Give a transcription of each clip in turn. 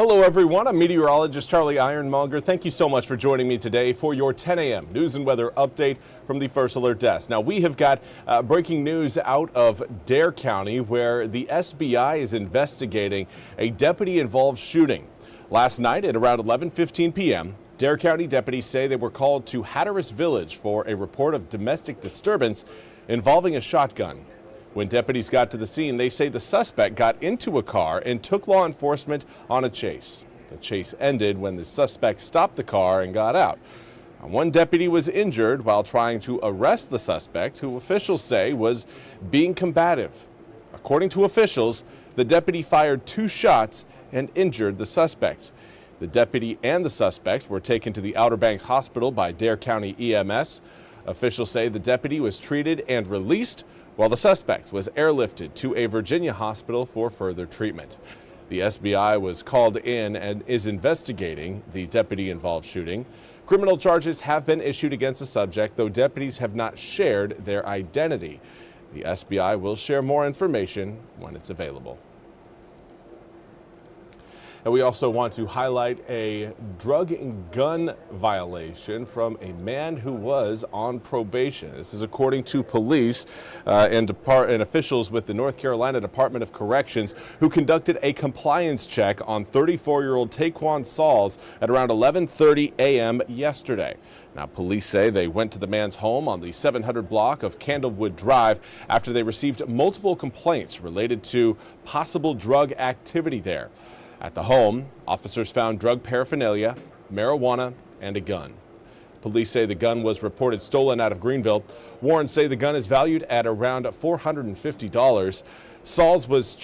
Hello everyone, I'm Meteorologist Charlie Ironmonger. Thank you so much for joining me today for your 10 a.m. news and weather update from the First Alert Desk. Now we have got breaking news out of Dare County where the SBI is investigating a deputy-involved shooting. Last night at around 11:15 p.m., Dare County deputies say they were called to Hatteras Village for a report of domestic disturbance involving a shotgun. When deputies got to the scene, they say the suspect got into a car and took law enforcement on a chase. The chase ended when the suspect stopped the car and got out. One deputy was injured while trying to arrest the suspect, who officials say was being combative. According to officials, the deputy fired 2 shots and injured the suspect. The deputy and the suspect were taken to the Outer Banks Hospital by Dare County EMS. Officials say the deputy was treated and released, while the suspect was airlifted to a Virginia hospital for further treatment. The SBI was called in and is investigating the deputy-involved shooting. Criminal charges have been issued against the subject, though deputies have not shared their identity. The SBI will share more information when it's available. And we also want to highlight a drug and gun violation from a man who was on probation. This is according to police and officials with the North Carolina Department of Corrections, who conducted a compliance check on 34-year-old Taquan Sauls at around 11:30 a.m. yesterday. Now, police say they went to the man's home on the 700 block of Candlewood Drive after they received multiple complaints related to possible drug activity there. At the home, officers found drug paraphernalia, marijuana, and a gun. Police say the gun was reported stolen out of Greenville. Warrants say the gun is valued at around $450. Sauls was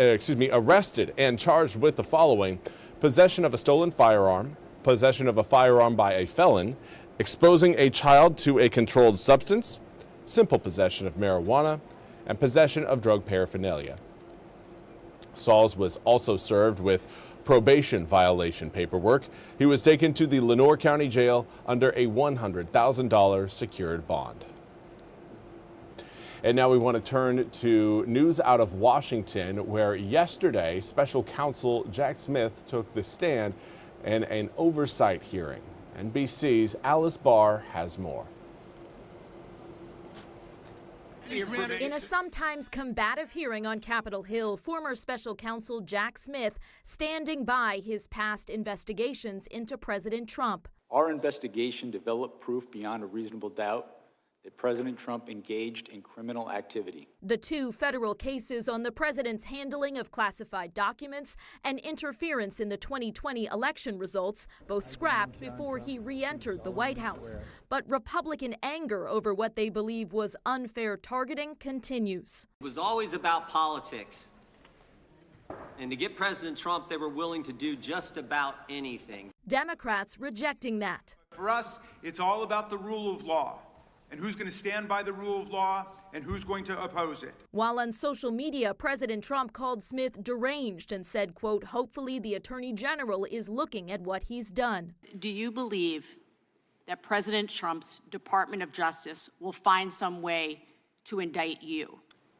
arrested and charged with the following: possession of a stolen firearm, possession of a firearm by a felon, exposing a child to a controlled substance, simple possession of marijuana, and possession of drug paraphernalia. Sauls was also served with probation violation paperwork. He was taken to the Lenoir County Jail under a $100,000 secured bond. And now we want to turn to news out of Washington, where yesterday Special Counsel Jack Smith took the stand in an oversight hearing. NBC's Alice Barr has more. In a sometimes combative hearing on Capitol Hill, former special counsel Jack Smith standing by his past investigations into President Trump. Our investigation developed proof beyond a reasonable doubt that President Trump engaged in criminal activity. The 2 federal cases on the president's handling of classified documents and interference in the 2020 election results, both scrapped before he re-entered the White House. But Republican anger over what they believe was unfair targeting continues. It was always about politics. And to get President Trump, they were willing to do just about anything. Democrats rejecting that. For us, it's all about the rule of law, and who's going to stand by the rule of law and who's going to oppose it. While on social media, President Trump called Smith deranged and said, quote, hopefully the Attorney General is looking at what he's done. Do you believe that President Trump's Department of Justice will find some way to indict you?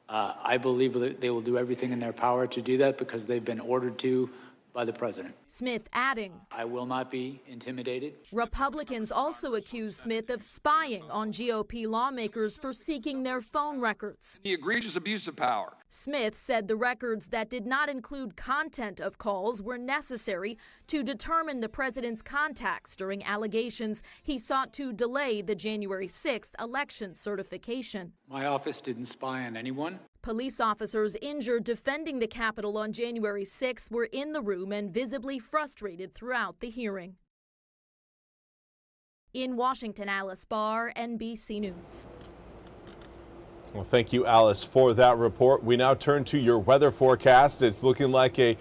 I believe that they will do everything in their power to do that because they've been ordered to by the president. Smith adding, I will not be intimidated. Republicans also accuse Smith of spying on GOP lawmakers for seeking their phone records. The egregious abuse of power. Smith said the records that did not include content of calls were necessary to determine the president's contacts during allegations he sought to delay the January 6th election certification. My office didn't spy on anyone. Police officers injured defending the Capitol on January 6th were in the room and visibly frustrated throughout the hearing. In Washington, Alice Barr, NBC News. Well, thank you, Alice, for that report. We now turn to your weather forecast. It's looking like a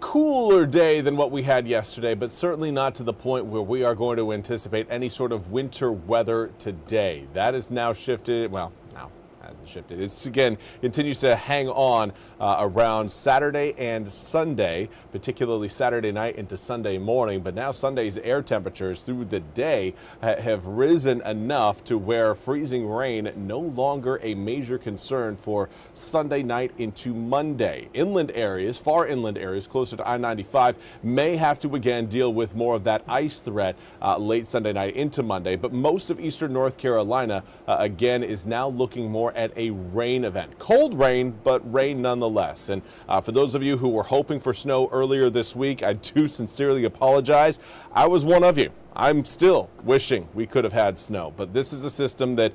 cooler day than what we had yesterday, but certainly not to the point where we are going to anticipate any sort of winter weather today. That is now shifted, well, now Hasn't shifted. It's again continues to hang on around Saturday and Sunday, particularly Saturday night into Sunday morning. But now Sunday's air temperatures through the day have risen enough to where freezing rain no longer a major concern for Sunday night into Monday. Inland areas, far inland areas closer to I-95 may have to again deal with more of that ice threat late Sunday night into Monday. But most of eastern North Carolina again is now looking more at a rain event. Cold rain, but rain nonetheless. And for those of you who were hoping for snow earlier this week, I do sincerely apologize. I was one of you. I'm still wishing we could have had snow, but this is a system that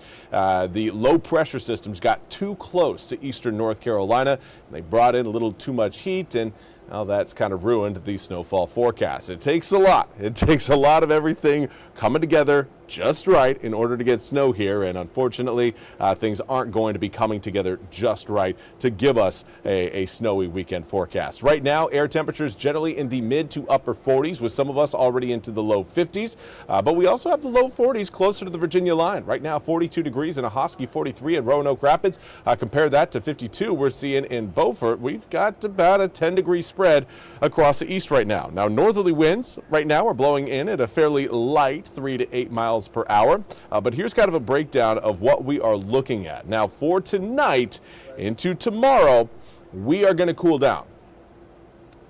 the low pressure systems got too close to eastern North Carolina. They brought in a little too much heat, and well, that's kind of ruined the snowfall forecast. It takes a lot. It takes a lot of everything coming together just right in order to get snow here, and unfortunately things aren't going to be coming together just right to give us a snowy weekend forecast. Right now, air temperatures generally in the mid to upper 40s, with some of us already into the low 50s, but we also have the low 40s closer to the Virginia line. Right now, 42 degrees in Ahoskie, 43 in Roanoke Rapids. Compare that to 52 we're seeing in Beaufort. We've got about a 10-degree spread across the east right now. Now, northerly winds right now are blowing in at a fairly light 3 to 8 miles per hour. But here's kind of a breakdown of what we are looking at. Now, for tonight into tomorrow, we are going to cool down.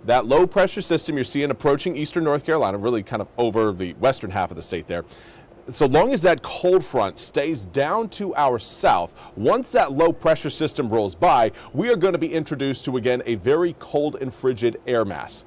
That low pressure system you're seeing approaching eastern North Carolina, really kind of over the western half of the state there. So long as that cold front stays down to our south, once that low pressure system rolls by, we are going to be introduced to, again, a very cold and frigid air mass.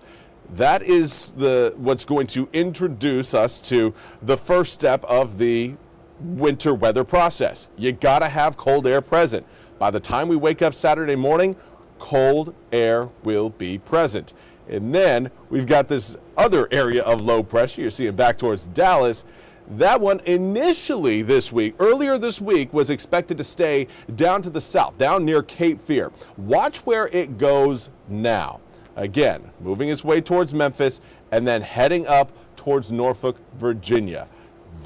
That is what's going to introduce us to the first step of the winter weather process. You got to have cold air present. By the time we wake up Saturday morning, cold air will be present. And then we've got this other area of low pressure you're seeing back towards Dallas. That one initially this week, earlier this week, was expected to stay down to the south, down near Cape Fear. Watch where it goes now. Again, moving its way towards Memphis and then heading up towards Norfolk, Virginia.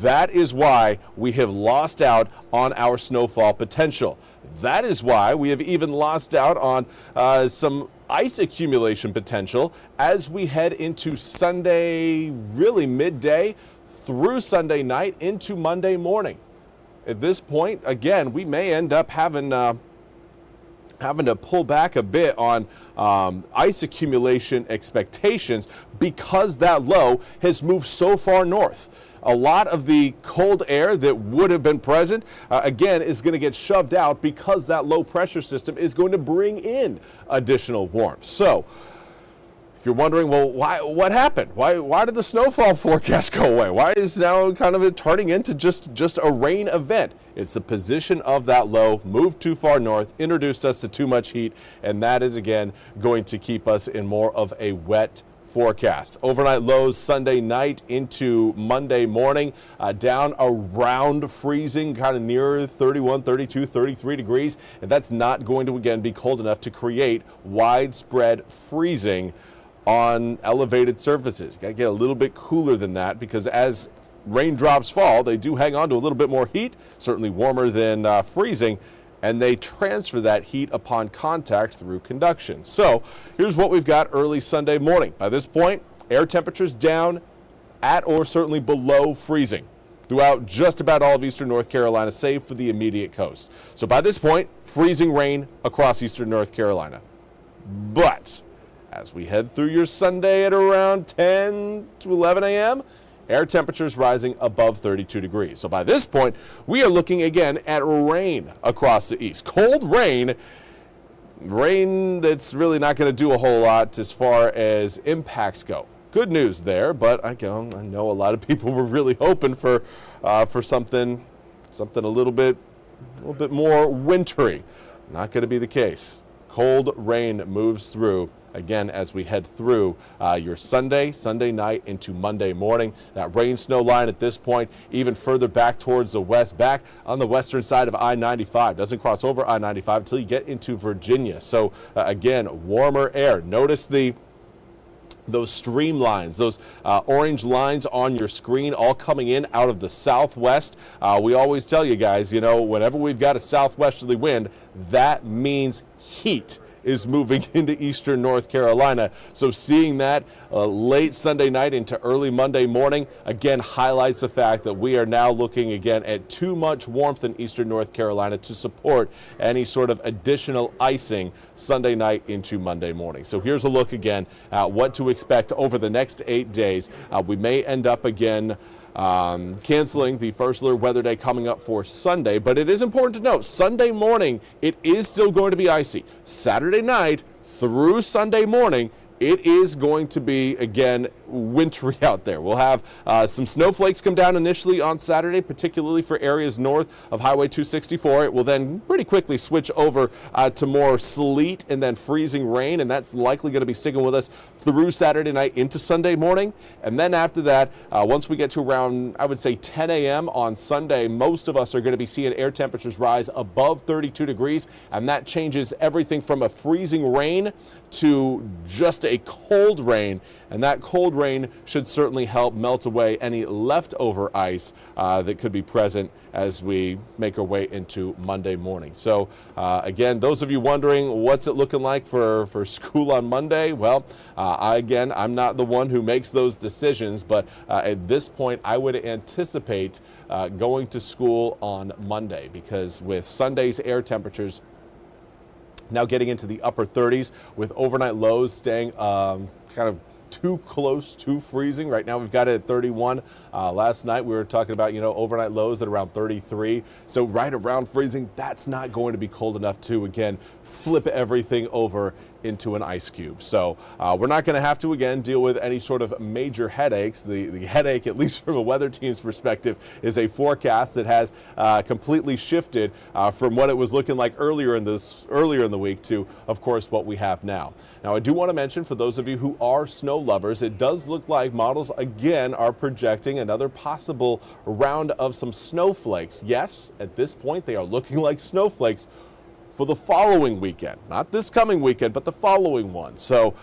That is why we have lost out on our snowfall potential. That is why we have even lost out on some ice accumulation potential as we head into Sunday, really midday, through Sunday night into Monday morning. At this point, again, we may end up having to pull back a bit on ice accumulation expectations because that low has moved so far north. A lot of the cold air that would have been present, again, is going to get shoved out because that low pressure system is going to bring in additional warmth. So, if you're wondering, well, what happened? Why did the snowfall forecast go away? Why is now kind of it turning into just a rain event? It's the position of that low, moved too far north, introduced us to too much heat, and that is, again, going to keep us in more of a wet forecast. Overnight lows Sunday night into Monday morning, down around freezing, kind of near 31, 32, 33 degrees. And that's not going to, again, be cold enough to create widespread freezing on elevated surfaces. You got to get a little bit cooler than that because as raindrops fall, they do hang on to a little bit more heat, certainly warmer than freezing, and they transfer that heat upon contact through conduction. So here's what we've got early Sunday morning. By this point, air temperatures down at or certainly below freezing throughout just about all of eastern North Carolina, save for the immediate coast. So by this point, freezing rain across eastern North Carolina. But as we head through your Sunday at around 10 to 11 a.m., air temperatures rising above 32 degrees. So by this point, we are looking again at rain across the east. Cold rain that's really not going to do a whole lot as far as impacts go. Good news there, but I know a lot of people were really hoping for something a little bit more wintry. Not going to be the case. Cold rain moves through again as we head through your Sunday night into Monday morning. That rain snow line at this point even further back towards the west, back on the western side of I-95. Doesn't cross over I-95 until you get into Virginia. So again, warmer air. Notice the those streamlines, those orange lines on your screen, all coming in out of the southwest. We always tell you guys, you know, whenever we've got a southwesterly wind, that means heat is moving into eastern North Carolina. So seeing that late Sunday night into early Monday morning, again, highlights the fact that we are now looking again at too much warmth in eastern North Carolina to support any sort of additional icing Sunday night into Monday morning. So here's a look again at what to expect over the next 8 days. We may end up again canceling the first alert weather day coming up for Sunday, but it is important to note Sunday morning it is still going to be icy. Saturday night through Sunday morning it is going to be again wintry out there. We'll have some snowflakes come down initially on Saturday, particularly for areas north of Highway 264. It will then pretty quickly switch over to more sleet and then freezing rain, and that's likely going to be sticking with us through Saturday night into Sunday morning. And then after that, once we get to around, I would say 10 a.m. on Sunday, most of us are going to be seeing air temperatures rise above 32 degrees, and that changes everything from a freezing rain to just a cold rain, and that cold rain should certainly help melt away any leftover ice that could be present as we make our way into Monday morning. So again, those of you wondering what's it looking like for school on Monday, well, I'm not the one who makes those decisions, but at this point I would anticipate going to school on Monday, because with Sunday's air temperatures now getting into the upper 30s with overnight lows staying kind of too close to freezing. Right now we've got it at 31. Last night we were talking about, you know, overnight lows at around 33. So right around freezing, that's not going to be cold enough to, again, flip everything over into an ice cube. So we're not going to have to, again, deal with any sort of major headaches. The headache, at least from a weather team's perspective, is a forecast that has completely shifted from what it was looking like earlier in the week to, of course, what we have now. Now, I do want to mention, for those of you who are snow lovers, it does look like models, again, are projecting another possible round of some snowflakes. Yes, at this point, they are looking like snowflakes for the following weekend, not this coming weekend, but the following one. So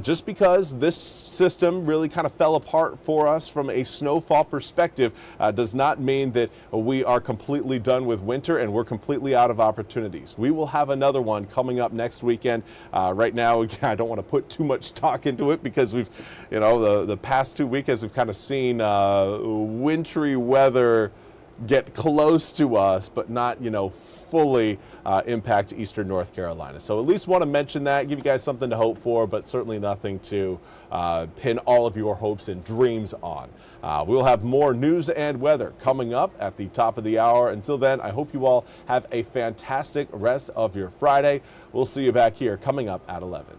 just because this system really kind of fell apart for us from a snowfall perspective does not mean that we are completely done with winter and we're completely out of opportunities. We will have another one coming up next weekend. Right now, again, I don't want to put too much stock into it because we've, you know, the past 2 weekends we've kind of seen wintry weather get close to us, but not, you know, fully impact eastern North Carolina. So at least want to mention that, give you guys something to hope for, but certainly nothing to pin all of your hopes and dreams on. We'll have more news and weather coming up at the top of the hour. Until then, I hope you all have a fantastic rest of your Friday. We'll see you back here coming up at 11.